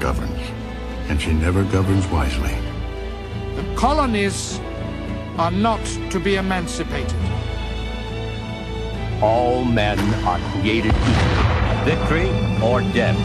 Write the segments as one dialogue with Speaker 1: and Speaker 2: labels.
Speaker 1: governs, and she never governs wisely.
Speaker 2: The colonies are not to be emancipated.
Speaker 3: All men are created equal, victory or death.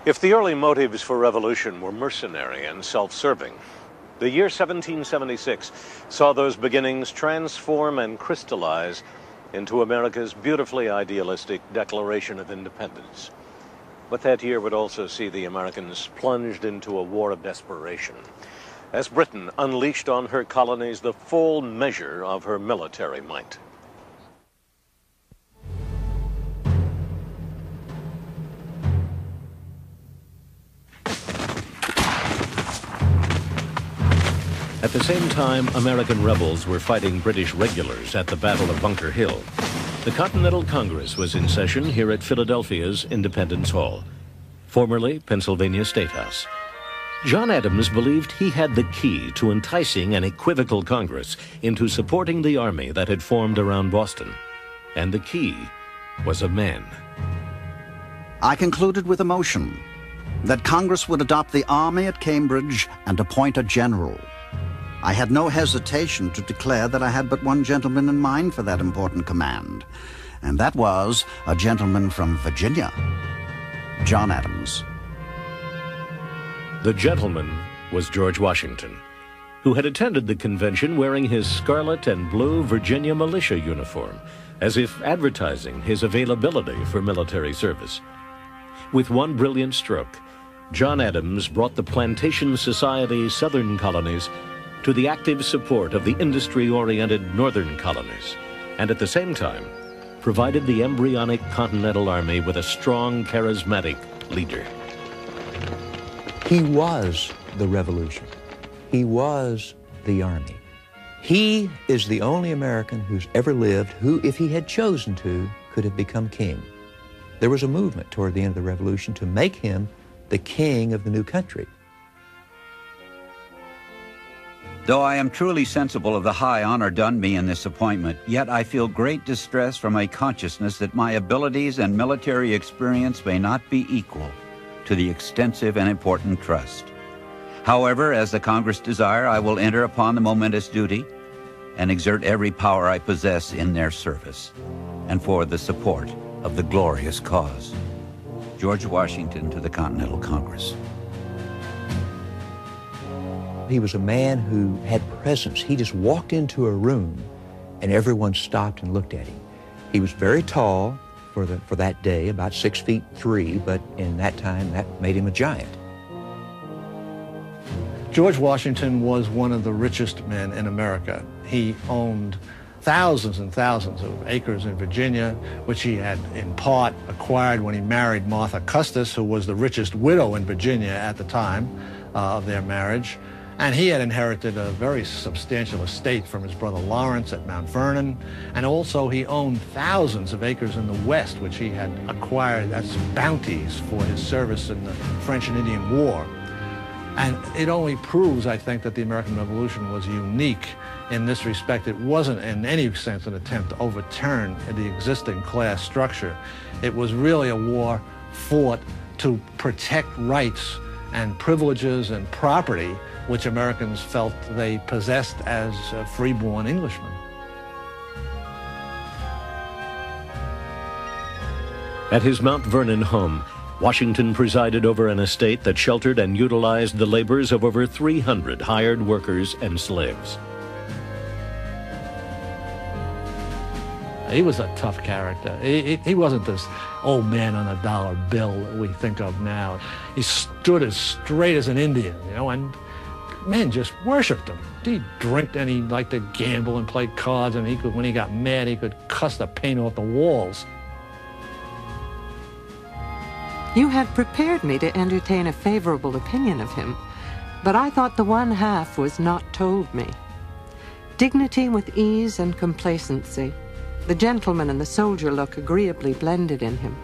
Speaker 4: If the early motives for revolution were mercenary and self-serving, the year 1776 saw those beginnings transform and crystallize into America's beautifully idealistic Declaration of Independence. But that year would also see the Americans plunged into a war of desperation, as Britain unleashed on her colonies the full measure of her military might. At the same time, American rebels were fighting British regulars at the Battle of Bunker Hill. The Continental Congress was in session here at Philadelphia's Independence Hall, formerly Pennsylvania State House. John Adams believed he had the key to enticing an equivocal Congress into supporting the army that had formed around Boston. And the key was a man.
Speaker 5: I concluded with emotion that Congress would adopt the army at Cambridge and appoint a general. I had no hesitation to declare that I had but one gentleman in mind for that important command, and that was a gentleman from Virginia, John Adams.
Speaker 4: The gentleman was George Washington, who had attended the convention wearing his scarlet and blue Virginia militia uniform, as if advertising his availability for military service. With one brilliant stroke, John Adams brought the Plantation Society's southern colonies to the active support of the industry-oriented northern colonies, and at the same time provided the embryonic Continental Army with a strong, charismatic leader.
Speaker 6: He was the revolution. He was the army. He is the only American who's ever lived who, if he had chosen to, could have become king. There was a movement toward the end of the revolution to make him the king of the new country.
Speaker 7: Though I am truly sensible of the high honor done me in this appointment, yet I feel great distress from a consciousness that my abilities and military experience may not be equal to the extensive and important trust. However, as the Congress desire, I will enter upon the momentous duty and exert every power I possess in their service and for the support of the glorious cause. George Washington to the Continental Congress.
Speaker 6: He was a man who had presence. He just walked into a room and everyone stopped and looked at him. He was very tall for that day, about 6'3", but in that time that made him a giant.
Speaker 8: George Washington was one of the richest men in America. He owned thousands and thousands of acres in Virginia, which he had in part acquired when he married Martha Custis, who was the richest widow in Virginia at the time of their marriage. And he had inherited a very substantial estate from his brother Lawrence at Mount Vernon. And also he owned thousands of acres in the West, which he had acquired as bounties for his service in the French and Indian War. And it only proves, I think, that the American Revolution was unique in this respect. It wasn't in any sense an attempt to overturn the existing class structure. It was really a war fought to protect rights and privileges and property which Americans felt they possessed as free-born Englishmen.
Speaker 4: At his Mount Vernon home, Washington presided over an estate that sheltered and utilized the labors of over 300 hired workers and slaves.
Speaker 8: He was a tough character. He wasn't this old man on a dollar bill that we think of now. He stood as straight as an Indian, you know, and men just worshipped him. He'd drink and he liked to gamble and play cards, and when he got mad, he could cuss the paint off the walls.
Speaker 9: You had prepared me to entertain a favorable opinion of him, but I thought the one half was not told me. Dignity with ease and complacency, the gentleman and the soldier look agreeably blended in him.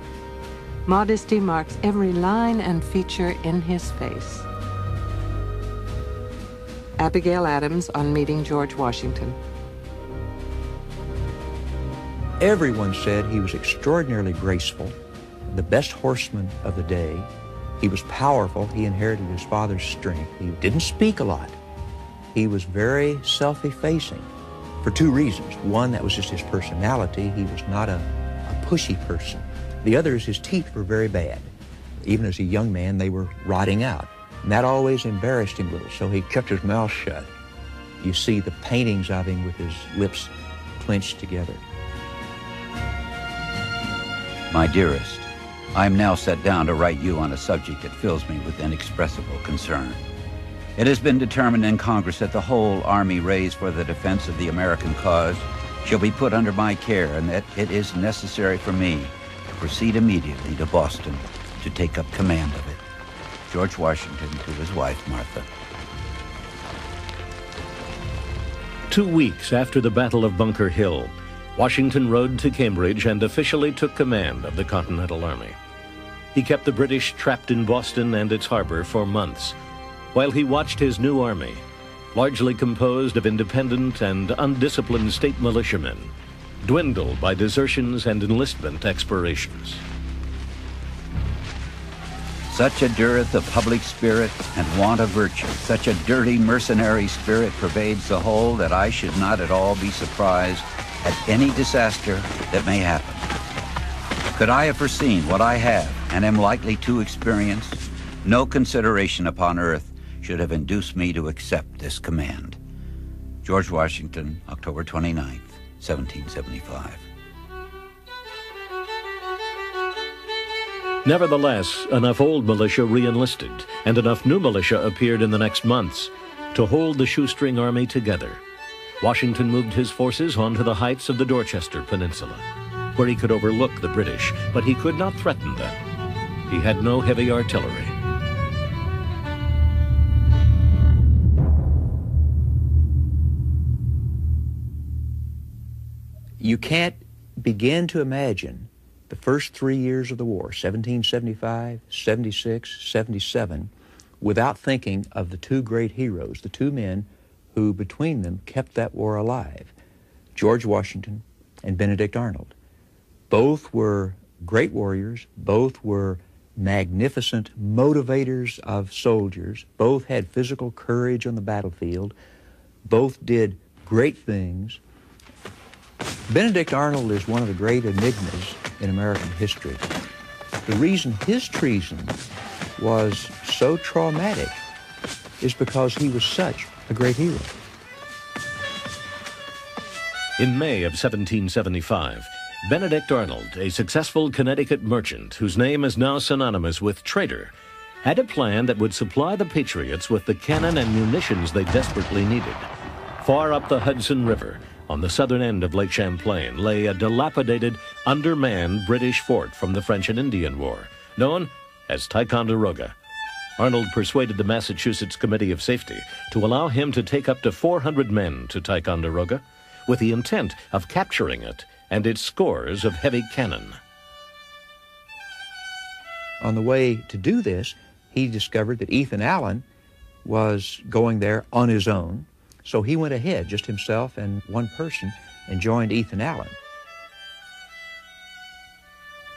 Speaker 9: Modesty marks every line and feature in his face. Abigail Adams on meeting George Washington.
Speaker 6: Everyone said he was extraordinarily graceful, the best horseman of the day. He was powerful. He inherited his father's strength. He didn't speak a lot. He was very self-effacing for two reasons. One, that was just his personality. He was not a pushy person. The other is his teeth were very bad. Even as a young man, they were rotting out. And that always embarrassed him a little, so he kept his mouth shut. You see the paintings of him with his lips clenched together.
Speaker 7: My dearest, I am now set down to write you on a subject that fills me with inexpressible concern. It has been determined in Congress that the whole army raised for the defense of the American cause shall be put under my care, and that it is necessary for me to proceed immediately to Boston to take up command of it. George Washington to his wife, Martha.
Speaker 4: 2 weeks after the Battle of Bunker Hill, Washington rode to Cambridge and officially took command of the Continental Army. He kept the British trapped in Boston and its harbor for months, while he watched his new army, largely composed of independent and undisciplined state militiamen, dwindle by desertions and enlistment expirations.
Speaker 7: Such a dearth of public spirit and want of virtue, such a dirty mercenary spirit pervades the whole that I should not at all be surprised at any disaster that may happen. Could I have foreseen what I have and am likely to experience, no consideration upon earth should have induced me to accept this command. George Washington, October 29th, 1775.
Speaker 4: Nevertheless, enough old militia re-enlisted, and enough new militia appeared in the next months to hold the shoestring army together. Washington moved his forces onto the heights of the Dorchester Peninsula, where he could overlook the British, but he could not threaten them. He had no heavy artillery.
Speaker 6: You can't begin to imagine the first 3 years of the war, 1775, 76, 77, without thinking of the two great heroes, the two men who between them kept that war alive, George Washington and Benedict Arnold. Both were great warriors, both were magnificent motivators of soldiers, both had physical courage on the battlefield, both did great things. Benedict Arnold is one of the great enigmas in American history. The reason his treason was so traumatic is because he was such a great hero.
Speaker 4: In May of 1775, Benedict Arnold, a successful Connecticut merchant whose name is now synonymous with traitor, had a plan that would supply the Patriots with the cannon and munitions they desperately needed. Far up the Hudson River, on the southern end of Lake Champlain, lay a dilapidated, undermanned British fort from the French and Indian War, known as Ticonderoga. Arnold persuaded the Massachusetts Committee of Safety to allow him to take up to 400 men to Ticonderoga, with the intent of capturing it and its scores of heavy cannon.
Speaker 6: On the way to do this, he discovered that Ethan Allen was going there on his own, so he went ahead, just himself and one person, and joined Ethan Allen.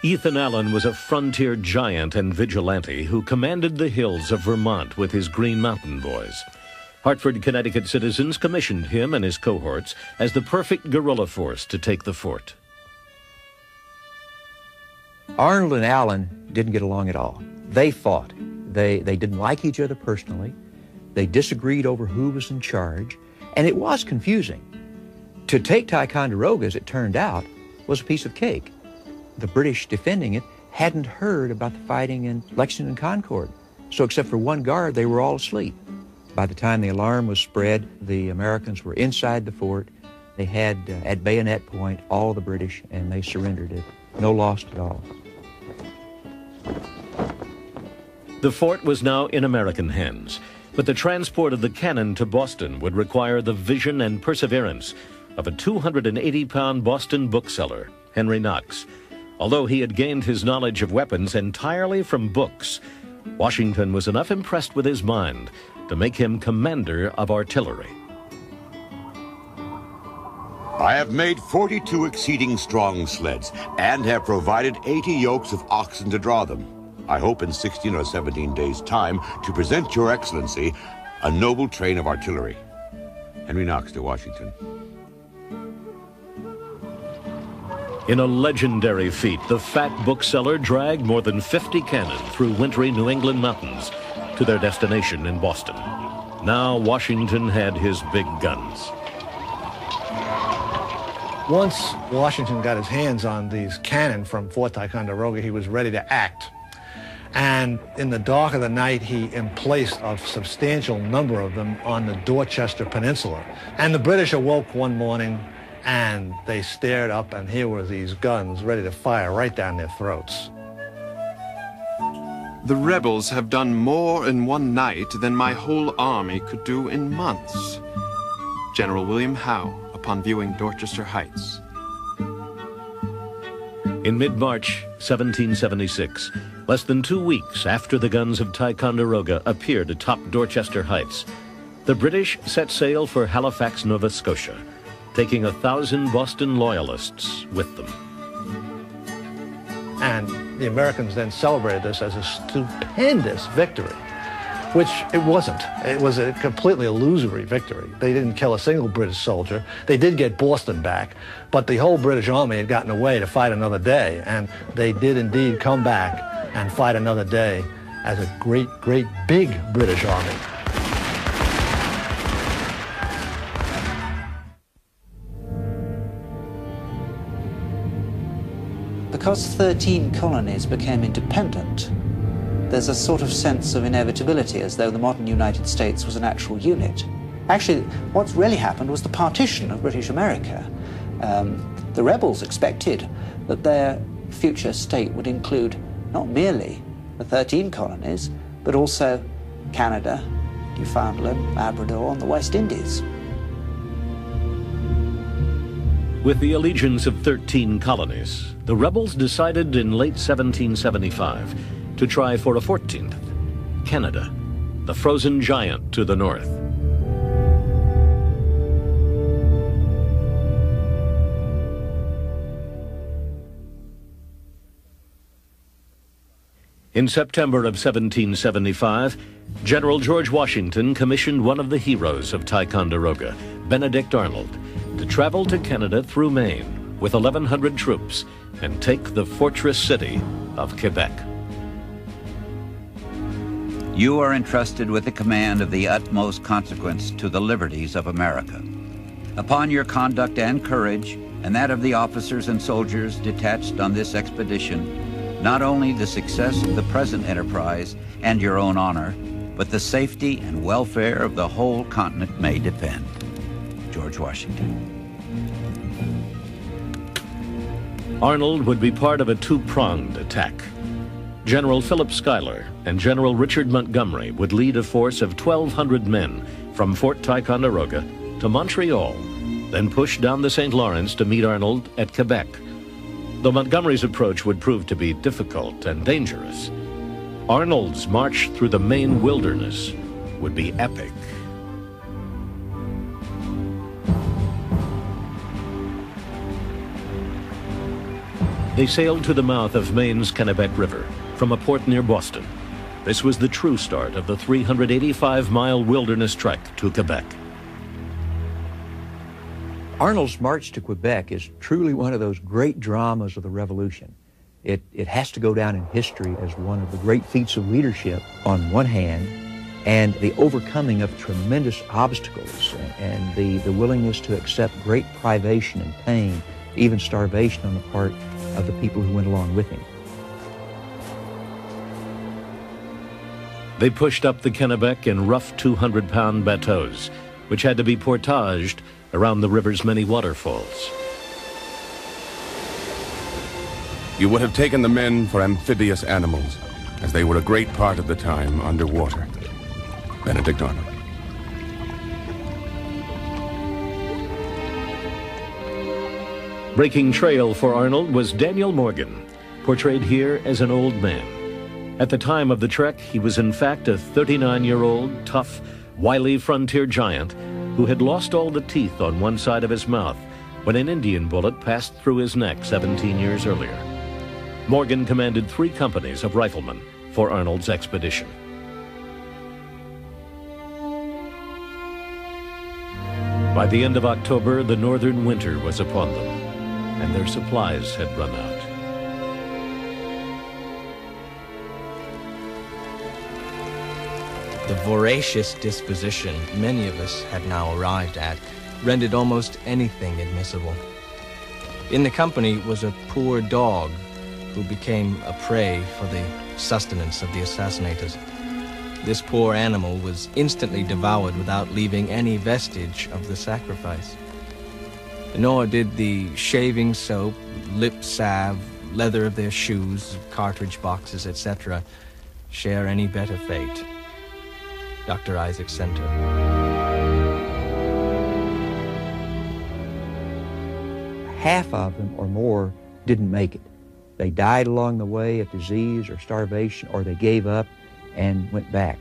Speaker 4: Ethan Allen was a frontier giant and vigilante who commanded the hills of Vermont with his Green Mountain Boys. Hartford, Connecticut citizens commissioned him and his cohorts as the perfect guerrilla force to take the fort.
Speaker 6: Arnold and Allen didn't get along at all. They fought. They didn't like each other personally. They disagreed over who was in charge, and it was confusing. To take Ticonderoga, as it turned out, was a piece of cake. The British defending it hadn't heard about the fighting in Lexington and Concord, so except for one guard, they were all asleep. By the time the alarm was spread, the Americans were inside the fort. They had, at bayonet point, all the British, and they surrendered it. No loss at all.
Speaker 4: The fort was now in American hands, but the transport of the cannon to Boston would require the vision and perseverance of a 280-pound Boston bookseller, Henry Knox. Although he had gained his knowledge of weapons entirely from books, Washington was enough impressed with his mind to make him commander of artillery.
Speaker 1: I have made 42 exceeding strong sleds and have provided 80 yokes of oxen to draw them. I hope in 16 or 17 days' time to present your excellency a noble train of artillery. Henry Knox to Washington.
Speaker 4: In a legendary feat, the fat bookseller dragged more than 50 cannon through wintry New England mountains to their destination in Boston. Now Washington had his big guns.
Speaker 8: Once Washington got his hands on these cannon from Fort Ticonderoga, he was ready to act. And in the dark of the night, he emplaced a substantial number of them on the Dorchester Peninsula. And the British awoke one morning, and they stared up, and here were these guns ready to fire right down their throats.
Speaker 10: The rebels have done more in one night than my whole army could do in months. General William Howe, upon viewing Dorchester Heights.
Speaker 4: In mid-March 1776, less than 2 weeks after the guns of Ticonderoga appeared atop Dorchester Heights, the British set sail for Halifax, Nova Scotia, taking 1,000 Boston loyalists with them.
Speaker 8: And the Americans then celebrated this as a stupendous victory, which it wasn't. It was a completely illusory victory. They didn't kill a single British soldier. They did get Boston back, but the whole British army had gotten away to fight another day, and they did indeed come back and fight another day as a great, great big British army.
Speaker 11: Because 13 colonies became independent, there's a sort of sense of inevitability, as though the modern United States was an actual unit. Actually, what's really happened was the partition of British America. The rebels expected that their future state would include not merely the 13 colonies, but also Canada, Newfoundland, Labrador, and the West Indies.
Speaker 4: With the allegiance of 13 colonies, the rebels decided in late 1775 to try for a 14th, Canada, the frozen giant to the north. In September of 1775, General George Washington commissioned one of the heroes of Ticonderoga, Benedict Arnold, to travel to Canada through Maine with 1,100 troops and take the fortress city of Quebec.
Speaker 7: You are entrusted with the command of the utmost consequence to the liberties of America. Upon your conduct and courage, and that of the officers and soldiers detached on this expedition, not only the success of the present enterprise and your own honor, but the safety and welfare of the whole continent may depend. George Washington.
Speaker 4: Arnold would be part of a two-pronged attack. General Philip Schuyler and General Richard Montgomery would lead a force of 1,200 men from Fort Ticonderoga to Montreal, then push down the St. Lawrence to meet Arnold at Quebec. Though Montgomery's approach would prove to be difficult and dangerous, Arnold's march through the Maine wilderness would be epic. They sailed to the mouth of Maine's Kennebec River from a port near Boston. This was the true start of the 385-mile wilderness trek to Quebec.
Speaker 6: Arnold's march to Quebec is truly one of those great dramas of the Revolution. It has to go down in history as one of the great feats of leadership on one hand, and the overcoming of tremendous obstacles and the willingness to accept great privation and pain, even starvation on the part of the people who went along with him.
Speaker 4: They pushed up the Kennebec in rough 200-pound bateaus, which had to be portaged around the river's many waterfalls.
Speaker 12: You would have taken the men for amphibious animals, as they were a great part of the time underwater. Benedict Arnold.
Speaker 4: Breaking trail for Arnold was Daniel Morgan, portrayed here as an old man. At the time of the trek, he was in fact a 39-year-old, tough, wily frontier giant who had lost all the teeth on one side of his mouth when an Indian bullet passed through his neck 17 years earlier. Morgan commanded 3 companies of riflemen for Arnold's expedition. By the end of October, the northern winter was upon them, and their supplies had run out.
Speaker 13: The voracious disposition many of us had now arrived at rendered almost anything admissible. In the company was a poor dog who became a prey for the sustenance of the assassinators. This poor animal was instantly devoured without leaving any vestige of the sacrifice. Nor did the shaving soap, lip salve, leather of their shoes, cartridge boxes, etc., share any better fate. Dr. Isaac Center.
Speaker 6: Half of them or more didn't make it. They died along the way of disease or starvation, or they gave up and went back.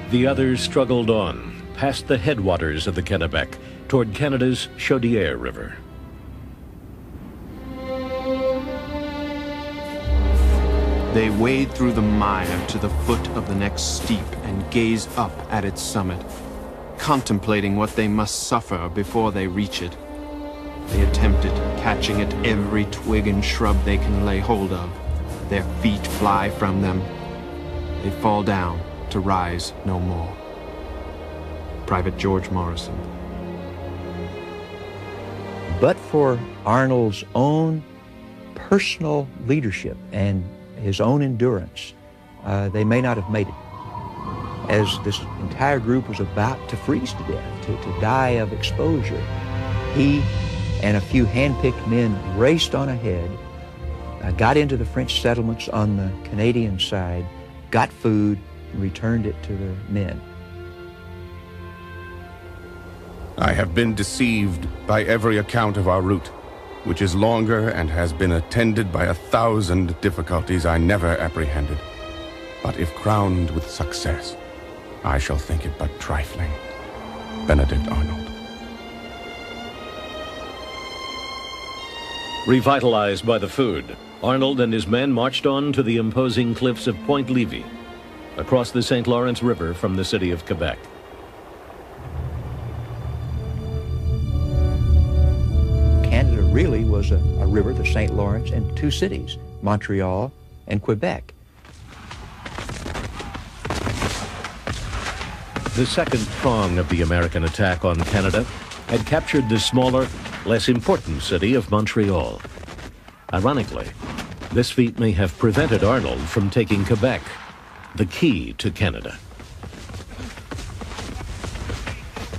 Speaker 4: The others struggled on, past the headwaters of the Kennebec, toward Canada's Chaudière River.
Speaker 10: They wade through the mire to the foot of the next steep and gaze up at its summit, contemplating what they must suffer before they reach it. They attempt it, catching at every twig and shrub they can lay hold of. Their feet fly from them. They fall down to rise no more. Private George Morrison.
Speaker 6: But for Arnold's own personal leadership and his own endurance, they may not have made it. As this entire group was about to freeze to death, to die of exposure, he and a few hand-picked men raced on ahead, got into the French settlements on the Canadian side, got food, and returned it to the men.
Speaker 12: I have been deceived by every account of our route, which is longer and has been attended by 1,000 difficulties I never apprehended. But if crowned with success, I shall think it but trifling. Benedict Arnold.
Speaker 4: Revitalized by the food, Arnold and his men marched on to the imposing cliffs of Point Levis, across the St. Lawrence River from the city of Quebec.
Speaker 6: Canada really was a river, the St. Lawrence, and 2 cities, Montreal and Quebec.
Speaker 4: The second prong of the American attack on Canada had captured the smaller, less important city of Montreal. Ironically, this feat may have prevented Arnold from taking Quebec, the key to Canada.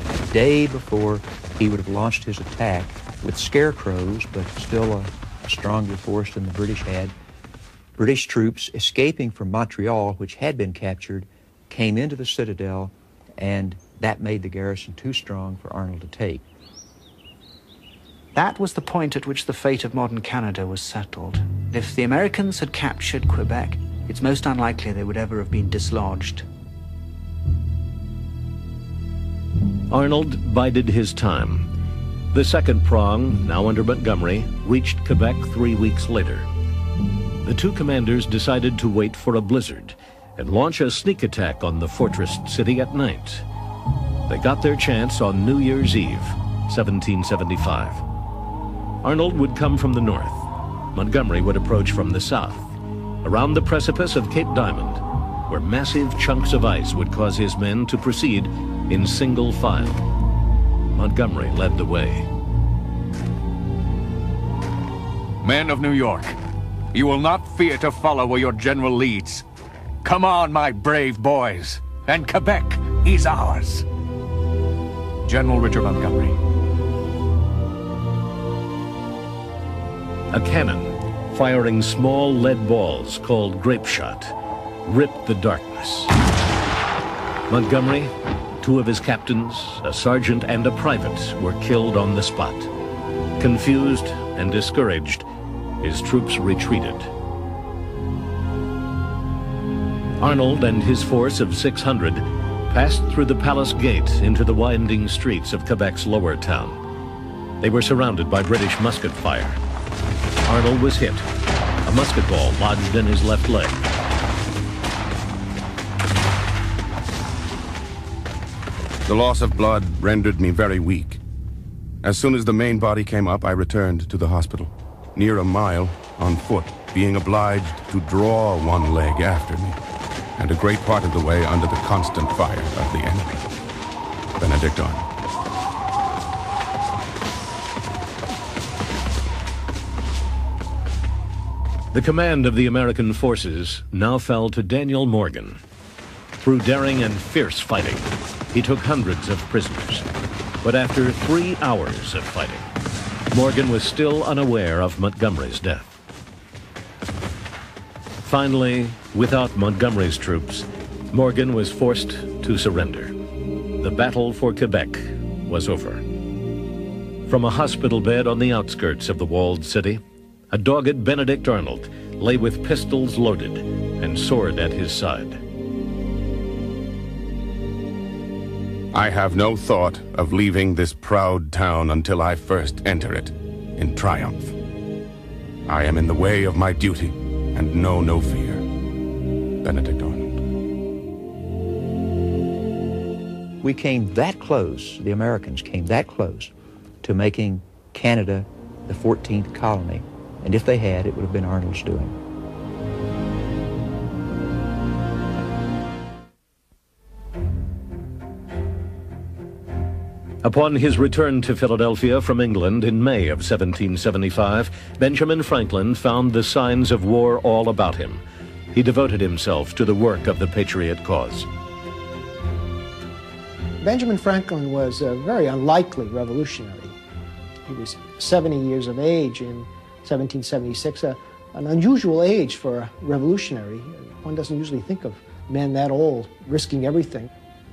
Speaker 6: The day before he would have launched his attack with scarecrows, but still a stronger force than the British had, British troops escaping from Montreal, which had been captured, came into the citadel, and that made the garrison too strong for Arnold to take.
Speaker 11: That was the point at which the fate of modern Canada was settled. If the Americans had captured Quebec, it's most unlikely they would ever have been dislodged.
Speaker 4: Arnold bided his time. The second prong, now under Montgomery, reached Quebec 3 weeks later. The two commanders decided to wait for a blizzard and launch a sneak attack on the fortressed city at night. They got their chance on New Year's Eve, 1775. Arnold would come from the north. Montgomery would approach from the south, around the precipice of Cape Diamond, where massive chunks of ice would cause his men to proceed in single file. Montgomery led the way.
Speaker 3: Men of New York, you will not fear to follow where your general leads. Come on, my brave boys, and Quebec is ours. General Richard Montgomery.
Speaker 4: A cannon, firing small lead balls called grape shot, ripped the darkness. Montgomery, two of his captains, a sergeant and a private, were killed on the spot. Confused and discouraged, his troops retreated. Arnold and his force of 600 passed through the Palace Gate into the winding streets of Quebec's lower town. They were surrounded by British musket fire. Arnold was hit. A musket ball lodged in his left leg.
Speaker 12: The loss of blood rendered me very weak. As soon as the main body came up, I returned to the hospital. Near a mile, on foot, being obliged to draw one leg after me, and a great part of the way under the constant fire of the enemy. Benedict Arnold.
Speaker 4: The command of the American forces now fell to Daniel Morgan. Through daring and fierce fighting, he took hundreds of prisoners. But after 3 hours of fighting, Morgan was still unaware of Montgomery's death. Finally, without Montgomery's troops, Morgan was forced to surrender. The battle for Quebec was over. From a hospital bed on the outskirts of the walled city, a dogged Benedict Arnold lay with pistols loaded and sword at his side.
Speaker 12: I have no thought of leaving this proud town until I first enter it in triumph. I am in the way of my duty and know no fear. Benedict Arnold.
Speaker 6: We came that close, the Americans came that close to making Canada the 14th colony. And if they had, it would have been Arnold's doing.
Speaker 4: Upon his return to Philadelphia from England in May of 1775, Benjamin Franklin found the signs of war all about him. He devoted himself to the work of the Patriot cause.
Speaker 14: Benjamin Franklin was a very unlikely revolutionary. He was 70 years of age in 1776, an unusual age for a revolutionary. One doesn't usually think of men that old risking everything.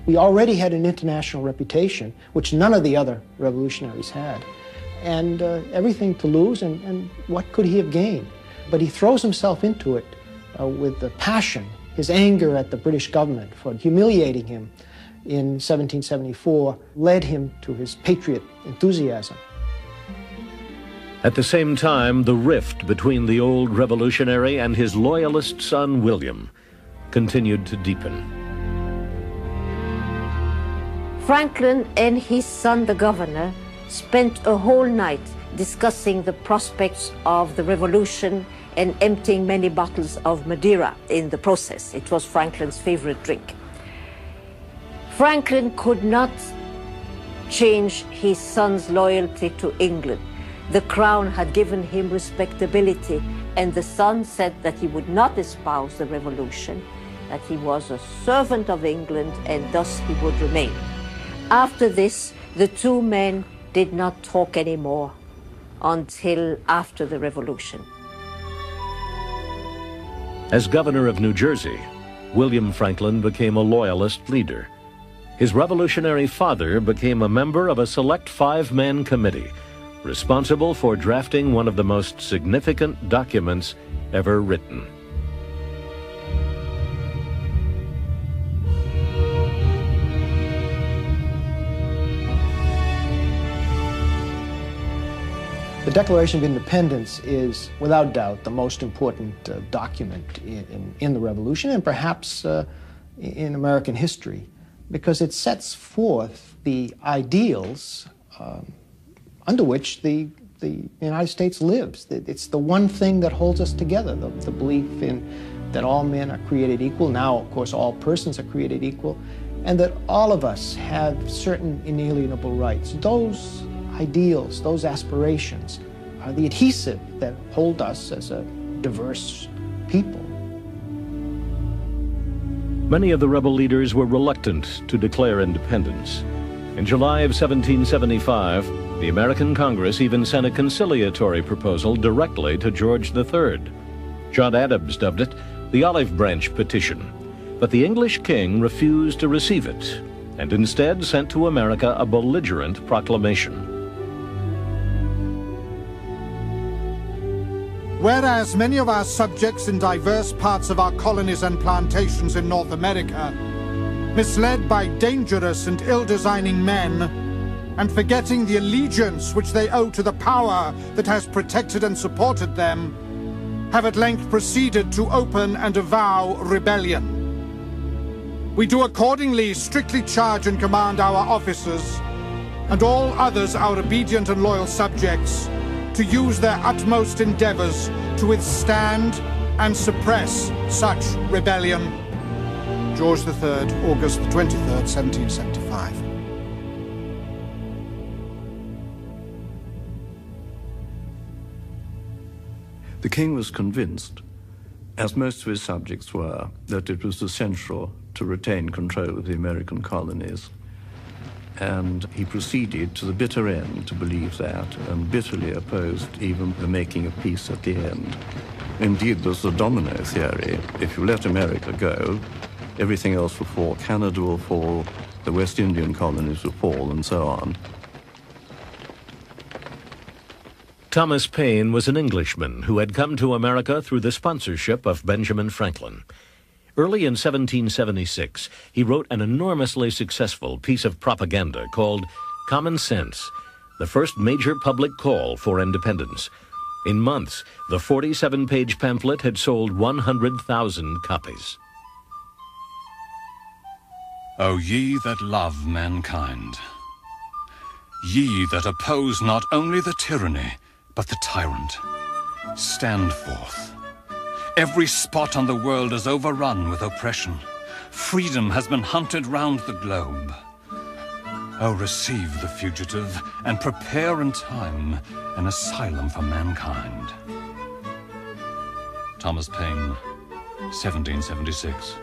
Speaker 14: We already had an international reputation, which none of the other revolutionaries had, and everything to lose, and what could he have gained? But he throws himself into it with the passion. His anger at the British government for humiliating him in 1774 led him to his patriot enthusiasm.
Speaker 4: At the same time, the rift between the old revolutionary and his loyalist son, William, continued to deepen.
Speaker 15: Franklin and his son, the governor, spent a whole night discussing the prospects of the revolution and emptying many bottles of Madeira in the process. It was Franklin's favorite drink. Franklin could not change his son's loyalty to England. The crown had given him respectability, and the son said that he would not espouse the revolution, that he was a servant of England, and thus he would remain. After this, the two men did not talk anymore until after the revolution.
Speaker 4: As governor of New Jersey, William Franklin became a loyalist leader. His revolutionary father became a member of a select 5-man committee responsible for drafting one of the most significant documents ever written.
Speaker 14: Declaration of Independence is, without doubt, the most important document in the Revolution, and perhaps in American history, because it sets forth the ideals under which the United States lives. It's the one thing that holds us together, the belief in that all men are created equal. Now, of course, all persons are created equal, and that all of us have certain inalienable rights. Those ideals, those aspirations, are the adhesive that hold us as a diverse people.
Speaker 4: Many of the rebel leaders were reluctant to declare independence. In July of 1775, the American Congress even sent a conciliatory proposal directly to George III. John Adams dubbed it the Olive Branch Petition, but the English king refused to receive it and instead sent to America a belligerent proclamation.
Speaker 2: Whereas many of our subjects in diverse parts of our colonies and plantations in North America, misled by dangerous and ill-designing men, and forgetting the allegiance which they owe to the power that has protected and supported them, have at length proceeded to open and avow rebellion. We do accordingly strictly charge and command our officers, and all others our obedient and loyal subjects, to use their utmost endeavors to withstand and suppress such rebellion. George III, August the 23rd, 1775.
Speaker 16: The king was convinced, as most of his subjects were, that it was essential to retain control of the American colonies. And he proceeded to the bitter end to believe that, and bitterly opposed even the making of peace at the end. Indeed, there's the domino theory. If you let America go, everything else will fall. Canada will fall, the West Indian colonies will fall, and so on.
Speaker 4: Thomas Paine was an Englishman who had come to America through the sponsorship of Benjamin Franklin. Early in 1776, he wrote an enormously successful piece of propaganda called Common Sense, the first major public call for independence. In months, the 47-page pamphlet had sold 100,000 copies.
Speaker 17: O ye that love mankind, ye that oppose not only the tyranny, but the tyrant, stand forth. Every spot on the world is overrun with oppression. Freedom has been hunted round the globe. Oh, receive the fugitive, and prepare in time an asylum for mankind. Thomas Paine, 1776.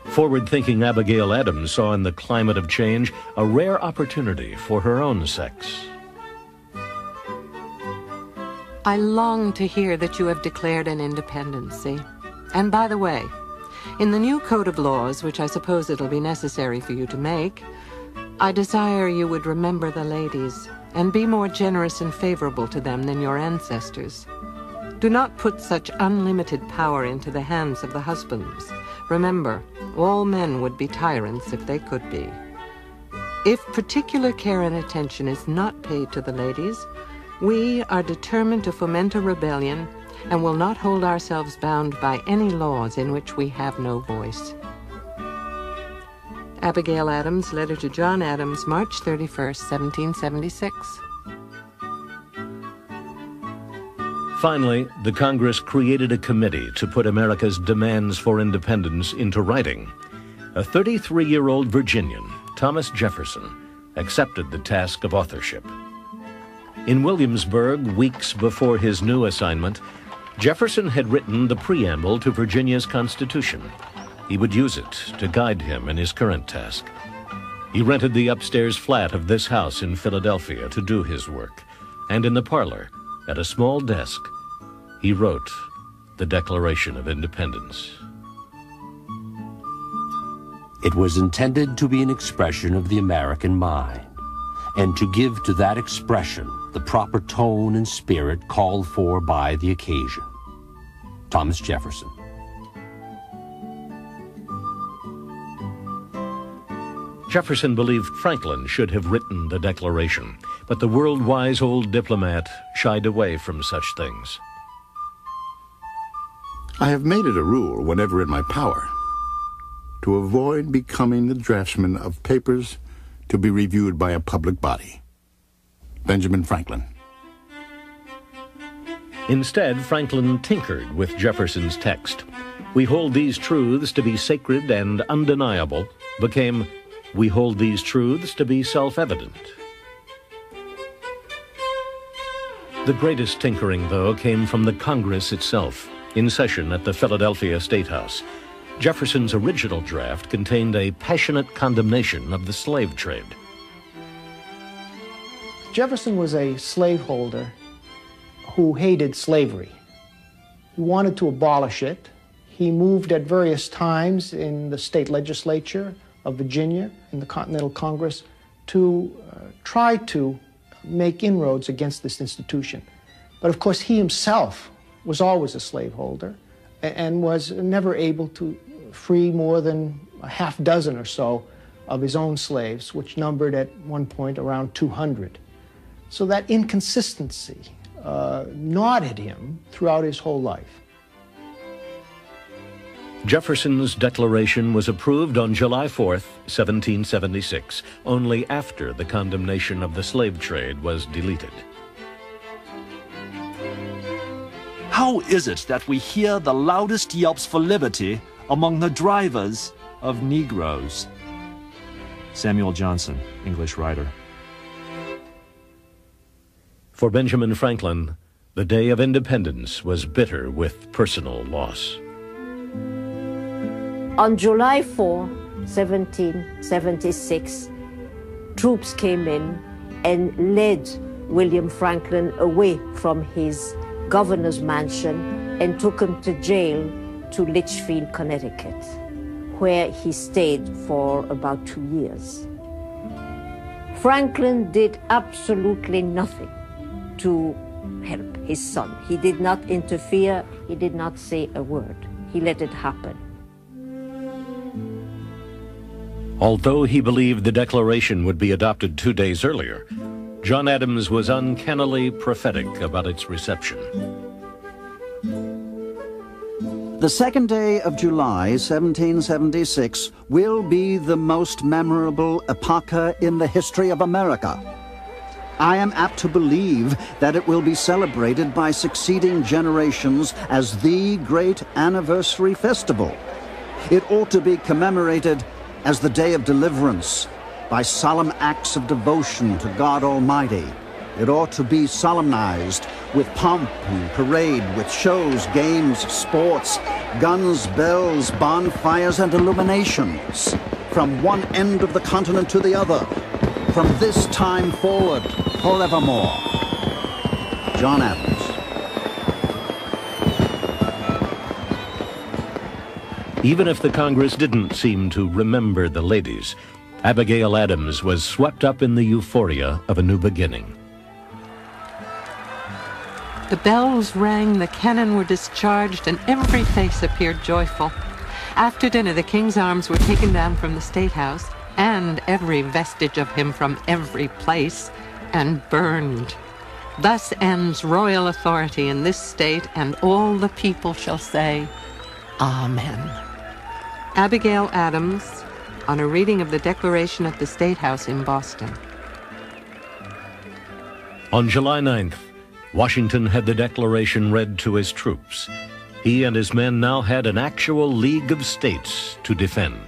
Speaker 4: Forward-thinking Abigail Adams saw in the climate of change a rare opportunity for her own sex.
Speaker 9: I long to hear that you have declared an independency. And by the way, in the new code of laws, which I suppose it'll be necessary for you to make, I desire you would remember the ladies and be more generous and favorable to them than your ancestors. Do not put such unlimited power into the hands of the husbands. Remember, all men would be tyrants if they could be. If particular care and attention is not paid to the ladies, we are determined to foment a rebellion and will not hold ourselves bound by any laws in which we have no voice. Abigail Adams, letter to John Adams, March 31st, 1776.
Speaker 4: Finally, the Congress created a committee to put America's demands for independence into writing. A 33-year-old Virginian, Thomas Jefferson, accepted the task of authorship. In Williamsburg, weeks before his new assignment, Jefferson had written the preamble to Virginia's Constitution. He would use it to guide him in his current task. He rented the upstairs flat of this house in Philadelphia to do his work, and in the parlor, at a small desk, he wrote the Declaration of Independence.
Speaker 18: It was intended to be an expression of the American mind, and to give to that expression the proper tone and spirit called for by the occasion. Thomas Jefferson.
Speaker 4: Jefferson believed Franklin should have written the Declaration, but the world-wise old diplomat shied away from such things.
Speaker 12: I have made it a rule, whenever in my power, to avoid becoming the draftsman of papers to be reviewed by a public body. Benjamin Franklin.
Speaker 4: Instead, Franklin tinkered with Jefferson's text. "We hold these truths to be sacred and undeniable," became, "We hold these truths to be self-evident." The greatest tinkering, though, came from the Congress itself, in session at the Philadelphia State House. Jefferson's original draft contained a passionate condemnation of the slave trade.
Speaker 14: Jefferson was a slaveholder who hated slavery. He wanted to abolish it. He moved at various times in the state legislature of Virginia, in the Continental Congress, to try to make inroads against this institution. But of course, he himself was always a slaveholder and was never able to free more than a half dozen or so of his own slaves, which numbered at one point around 200. So that inconsistency gnawed at him throughout his whole life.
Speaker 4: Jefferson's declaration was approved on July 4th, 1776, only after the condemnation of the slave trade was deleted.
Speaker 19: How is it that we hear the loudest yelps for liberty among the drivers of Negroes? Samuel Johnson, English writer.
Speaker 4: For Benjamin Franklin, the day of independence was bitter with personal loss.
Speaker 15: On July 4, 1776, troops came in and led William Franklin away from his governor's mansion and took him to jail to Litchfield, Connecticut, where he stayed for about 2 years. Franklin did absolutely nothing to help his son. He did not interfere. He did not say a word. He let it happen.
Speaker 4: Although he believed the Declaration would be adopted 2 days earlier, John Adams was uncannily prophetic about its reception.
Speaker 5: The second day of July, 1776, will be the most memorable epocha in the history of America. I am apt to believe that it will be celebrated by succeeding generations as the great anniversary festival. It ought to be commemorated as the day of deliverance by solemn acts of devotion to God Almighty. It ought to be solemnized with pomp and parade, with shows, games, sports, guns, bells, bonfires, and illuminations, from one end of the continent to the other, from this time forward, forevermore. John Adams.
Speaker 4: Even if the Congress didn't seem to remember the ladies, Abigail Adams was swept up in the euphoria of a new beginning.
Speaker 9: The bells rang, the cannon were discharged, and every face appeared joyful. After dinner, the king's arms were taken down from the State House, and every vestige of him from every place, and burned. Thus ends royal authority in this state, and all the people shall say, Amen. Abigail Adams, on a reading of the Declaration at the State House in Boston.
Speaker 4: On July 9th, Washington had the Declaration read to his troops. He and his men now had an actual League of States to defend.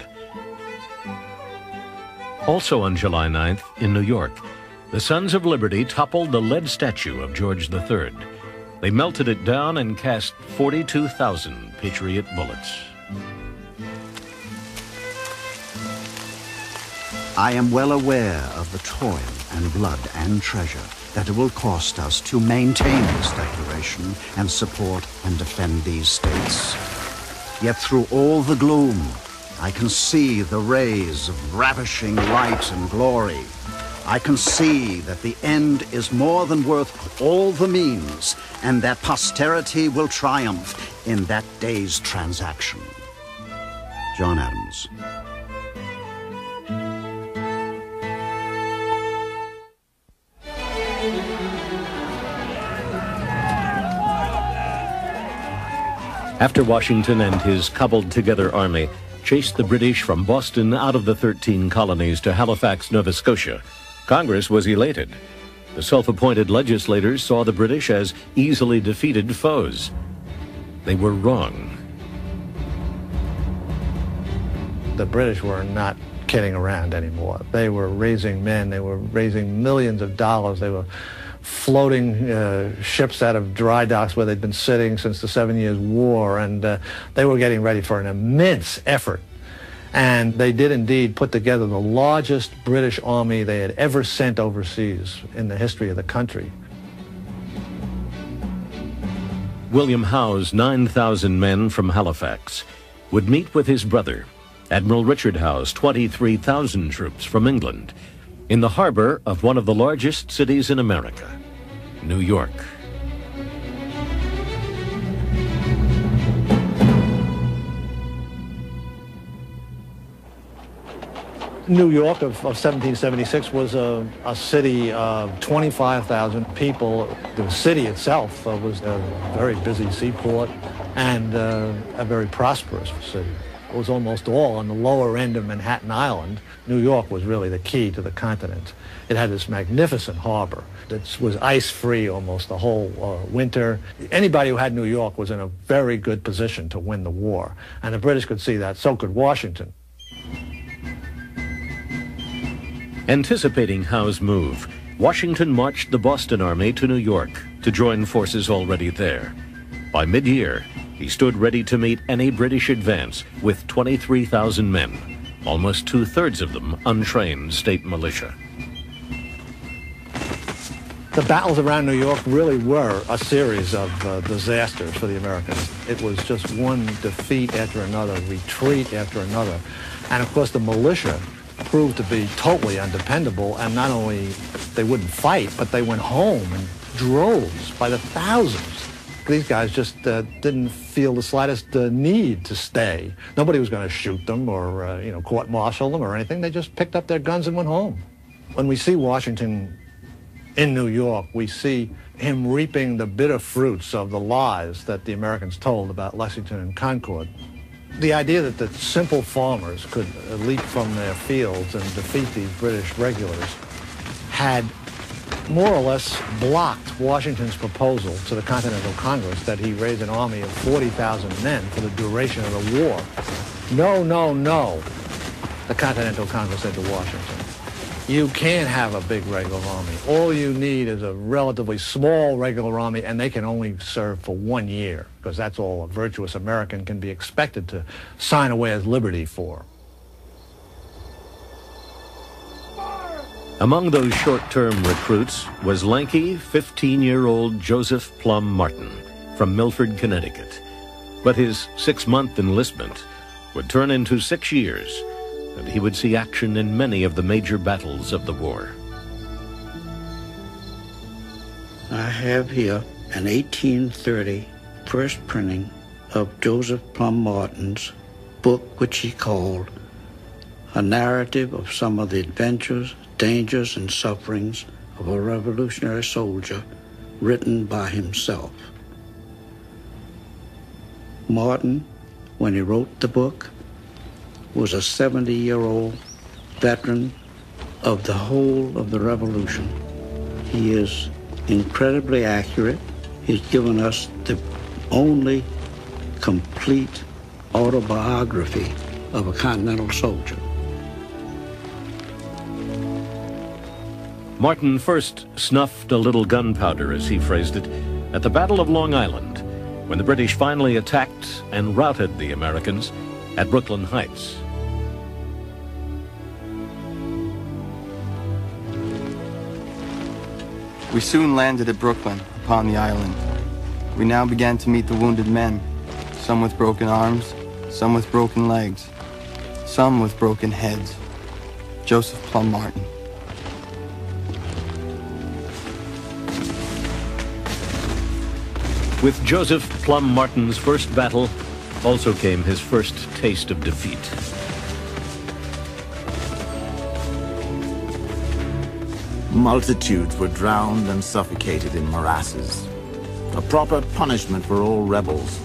Speaker 4: Also on July 9th, in New York, the Sons of Liberty toppled the lead statue of George III. They melted it down and cast 42,000 Patriot bullets.
Speaker 5: I am well aware of the toil and blood and treasure that it will cost us to maintain this declaration and support and defend these states. Yet through all the gloom, I can see the rays of ravishing light and glory. I can see that the end is more than worth all the means, and that posterity will triumph in that day's transaction. John Adams.
Speaker 4: After Washington and his cobbled-together army chased the British from Boston out of the 13 colonies to Halifax, Nova Scotia, Congress was elated. The self-appointed legislators saw the British as easily defeated foes. They were wrong.
Speaker 8: The British were not kidding around anymore. They were raising men. They were raising millions of dollars. They were floating ships out of dry docks where they'd been sitting since the 7 Years' War, and they were getting ready for an immense effort. And they did indeed put together the largest British army they had ever sent overseas in the history of the country.
Speaker 4: William Howe's 9,000 men from Halifax would meet with his brother, Admiral Richard Howe's 23,000 troops from England, in the harbor of one of the largest cities in America, New York.
Speaker 8: New York of 1776 was a city of 25,000 people. The city itself was a very busy seaport and a very prosperous city. It was almost all on the lower end of Manhattan Island. New York was really the key to the continent. It had this magnificent harbor that was ice-free almost the whole winter. Anybody who had New York was in a very good position to win the war, and the British could see that. So could Washington.
Speaker 4: Anticipating Howe's move, Washington marched the Boston Army to New York to join forces already there. By mid-year, he stood ready to meet any British advance with 23,000 men, almost two-thirds of them untrained state militia.
Speaker 8: The battles around New York really were a series of disasters for the Americans. It was just one defeat after another, retreat after another. And of course the militia proved to be totally undependable, and not only they wouldn't fight, but they went home in droves by the thousands. These guys just didn't feel the slightest need to stay. Nobody was going to shoot them or court-martial them or anything. They just picked up their guns and went home. When we see Washington in New York, we see him reaping the bitter fruits of the lies that the Americans told about Lexington and Concord. The idea that the simple farmers could leap from their fields and defeat these British regulars had more or less blocked Washington's proposal to the Continental Congress that he raise an army of 40,000 men for the duration of the war. No, no, no, the Continental Congress said to Washington. You can't have a big regular army. All you need is a relatively small regular army, and they can only serve for 1 year, because that's all a virtuous American can be expected to sign away his liberty for.
Speaker 4: Among those short-term recruits was lanky 15-year-old Joseph Plum Martin from Milford, Connecticut. But his 6-month enlistment would turn into 6 years, and he would see action in many of the major battles of the war.
Speaker 20: I have here an 1830 first printing of Joseph Plum Martin's book, which he called A Narrative of Some of the Adventures, Dangers, and Sufferings of a Revolutionary Soldier, written by himself. Martin, when he wrote the book, was a 70-year-old veteran of the whole of the Revolution. He is incredibly accurate. He's given us the only complete autobiography of a Continental soldier.
Speaker 4: Martin first snuffed a little gunpowder, as he phrased it, at the Battle of Long Island, when the British finally attacked and routed the Americans at Brooklyn Heights.
Speaker 21: We soon landed at Brooklyn, upon the island. We now began to meet the wounded men, some with broken arms, some with broken legs, some with broken heads. Joseph Plum Martin.
Speaker 4: With Joseph Plum Martin's first battle also came his first taste of defeat.
Speaker 22: Multitudes were drowned and suffocated in morasses, a proper punishment for all rebels.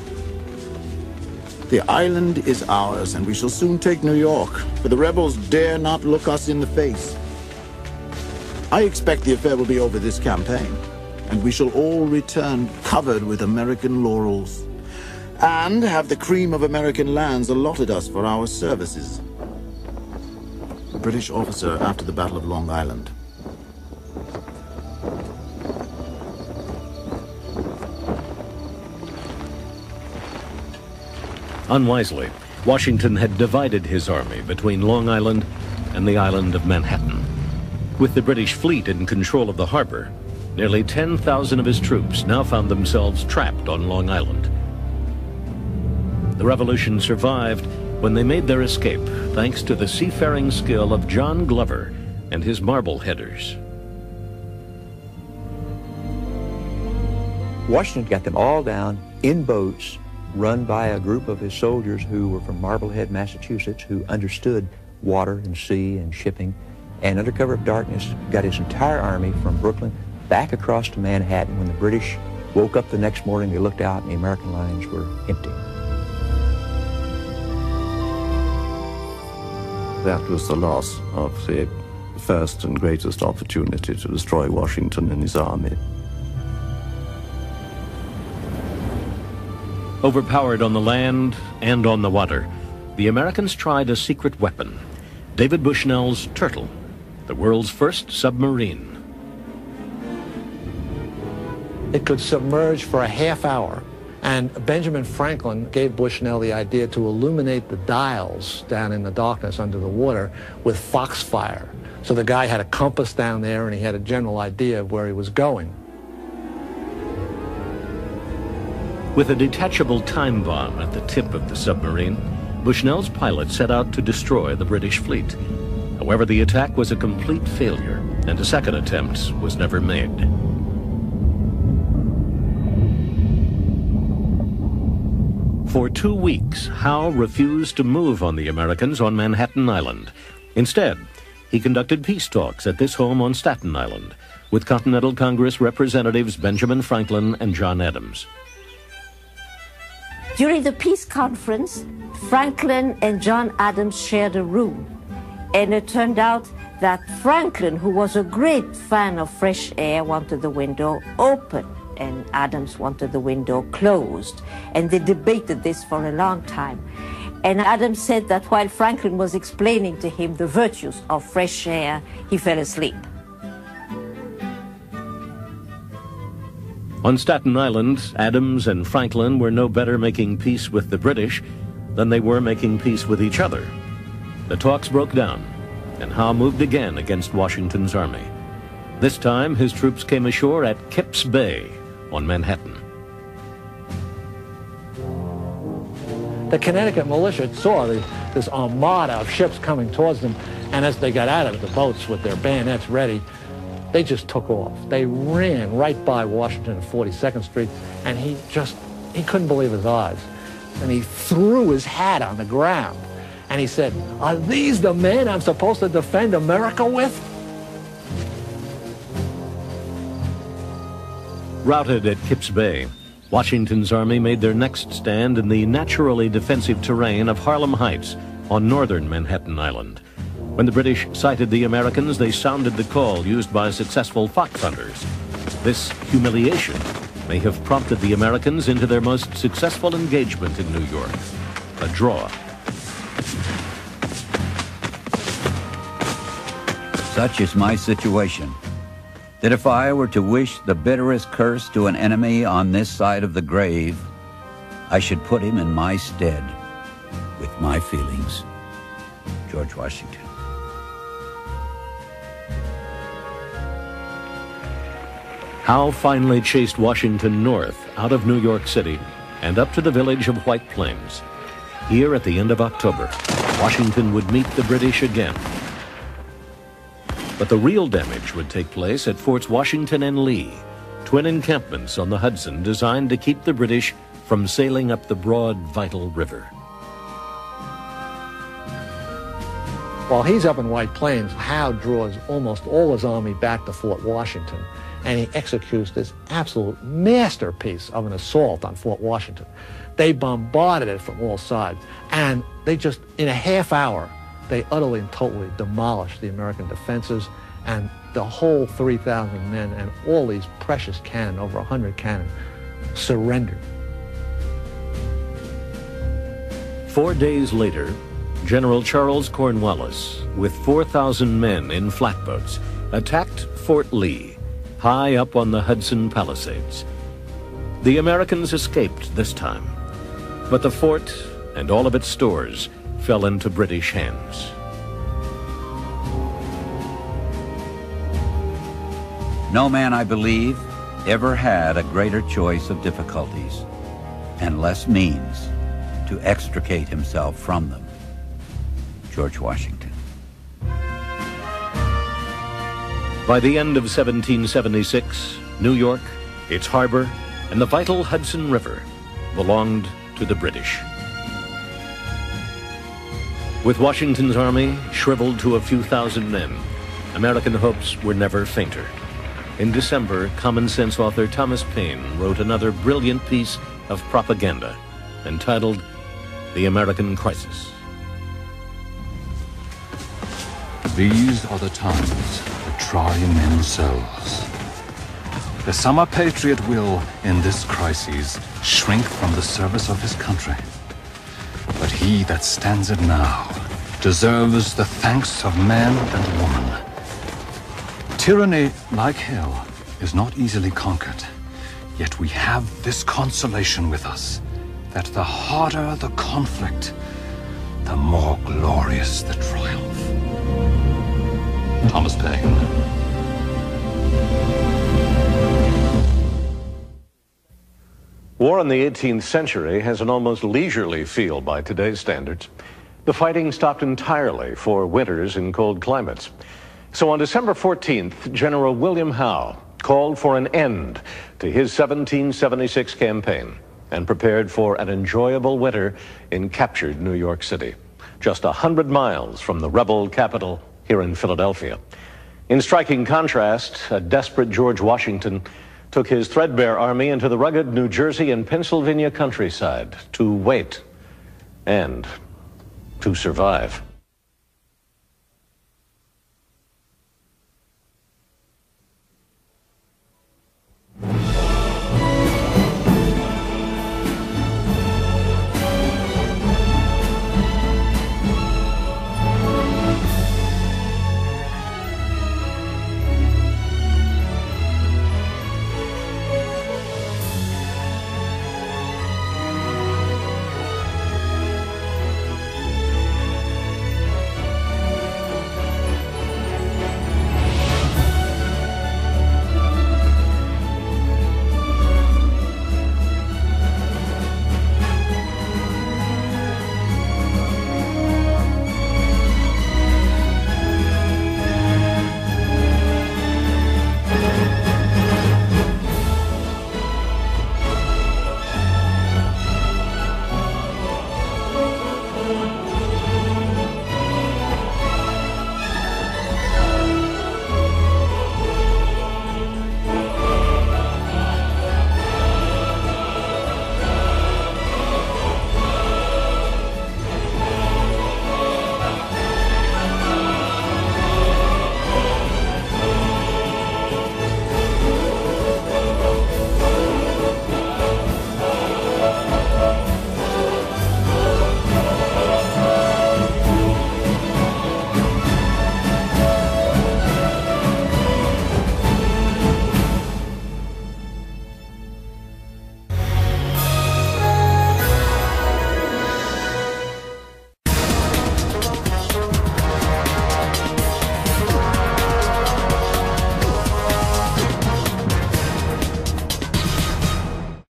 Speaker 1: The island is ours, and we shall soon take New York, for the rebels dare not look us in the face. I expect the affair will be over this campaign, and we shall all return covered with American laurels, and have the cream of American lands allotted us for our services. A British officer after the Battle of Long Island.
Speaker 4: Unwisely, Washington had divided his army between Long Island and the island of Manhattan. With the British fleet in control of the harbor, nearly 10,000 of his troops now found themselves trapped on Long Island. The revolution survived when they made their escape thanks to the seafaring skill of John Glover and his Marbleheaders.
Speaker 6: Washington got them all down in boats run by a group of his soldiers who were from Marblehead, Massachusetts, who understood water and sea and shipping, and under cover of darkness got his entire army from Brooklyn back across to Manhattan. When the British woke up the next morning, they looked out and the American lines were empty.
Speaker 16: That was the loss of the first and greatest opportunity to destroy Washington and his army.
Speaker 4: Overpowered on the land and on the water, the Americans tried a secret weapon, David Bushnell's Turtle, the world's first submarine.
Speaker 8: It could submerge for a half hour. And Benjamin Franklin gave Bushnell the idea to illuminate the dials down in the darkness under the water with foxfire. So the guy had a compass down there and he had a general idea of where he was going.
Speaker 4: With a detachable time bomb at the tip of the submarine, Bushnell's pilot set out to destroy the British fleet. However, the attack was a complete failure, and a second attempt was never made. For 2 weeks, Howe refused to move on the Americans on Manhattan Island. Instead, he conducted peace talks at this home on Staten Island with Continental Congress representatives Benjamin Franklin and John Adams.
Speaker 15: During the peace conference, Franklin and John Adams shared a room. And it turned out that Franklin, who was a great fan of fresh air, wanted the window open, and Adams wanted the window closed. And they debated this for a long time. And Adams said that while Franklin was explaining to him the virtues of fresh air, he fell asleep.
Speaker 4: On Staten Island, Adams and Franklin were no better making peace with the British than they were making peace with each other. The talks broke down, and Howe moved again against Washington's army. This time, his troops came ashore at Kips Bay on Manhattan.
Speaker 8: The Connecticut militia saw this armada of ships coming towards them, and as they got out of the boats with their bayonets ready, they just took off. They ran right by Washington and 42nd Street, and he couldn't believe his eyes. And he threw his hat on the ground, and he said, "Are these the men I'm supposed to defend America with?"
Speaker 4: Routed at Kips Bay, Washington's army made their next stand in the naturally defensive terrain of Harlem Heights on northern Manhattan Island. When the British sighted the Americans, they sounded the call used by successful fox hunters. This humiliation may have prompted the Americans into their most successful engagement in New York, a draw.
Speaker 7: Such is my situation, that if I were to wish the bitterest curse to an enemy on this side of the grave, I should put him in my stead with my feelings. George Washington.
Speaker 4: Howe finally chased Washington north out of New York City and up to the village of White Plains. Here at the end of October, Washington would meet the British again. But the real damage would take place at Forts Washington and Lee, twin encampments on the Hudson designed to keep the British from sailing up the broad, vital river.
Speaker 8: While he's up in White Plains, Howe draws almost all his army back to Fort Washington. and he executes this absolute masterpiece of an assault on Fort Washington. They bombarded it from all sides, and they just, in a half hour, they utterly and totally demolished the American defenses, and the whole 3,000 men and all these precious cannon, over 100 cannon, surrendered.
Speaker 4: 4 days later, General Charles Cornwallis, with 4,000 men in flatboats, attacked Fort Lee, high up on the Hudson Palisades. The Americans escaped this time, but the fort and all of its stores fell into British hands.
Speaker 7: No man, I believe, ever had a greater choice of difficulties and less means to extricate himself from them. George Washington.
Speaker 4: By the end of 1776, New York, its harbor, and the vital Hudson River belonged to the British. With Washington's army shriveled to a few thousand men, American hopes were never fainter. In December, common sense author Thomas Paine wrote another brilliant piece of propaganda entitled The American Crisis.
Speaker 17: These are the times that try men's souls. The summer patriot will, in this crisis, shrink from the service of his country. But he that stands it now deserves the thanks of man and woman. Tyranny, like hell, is not easily conquered. Yet we have this consolation with us, that the harder the conflict, the more glorious the triumph. Thomas Paine.
Speaker 4: War in the 18th century has an almost leisurely feel by today's standards. The fighting stopped entirely for winters in cold climates. So on December 14th, General William Howe called for an end to his 1776 campaign and prepared for an enjoyable winter in captured New York City, just 100 miles from the rebel capital here in Philadelphia. In striking contrast, a desperate George Washington took his threadbare army into the rugged New Jersey and Pennsylvania countryside to wait and to survive.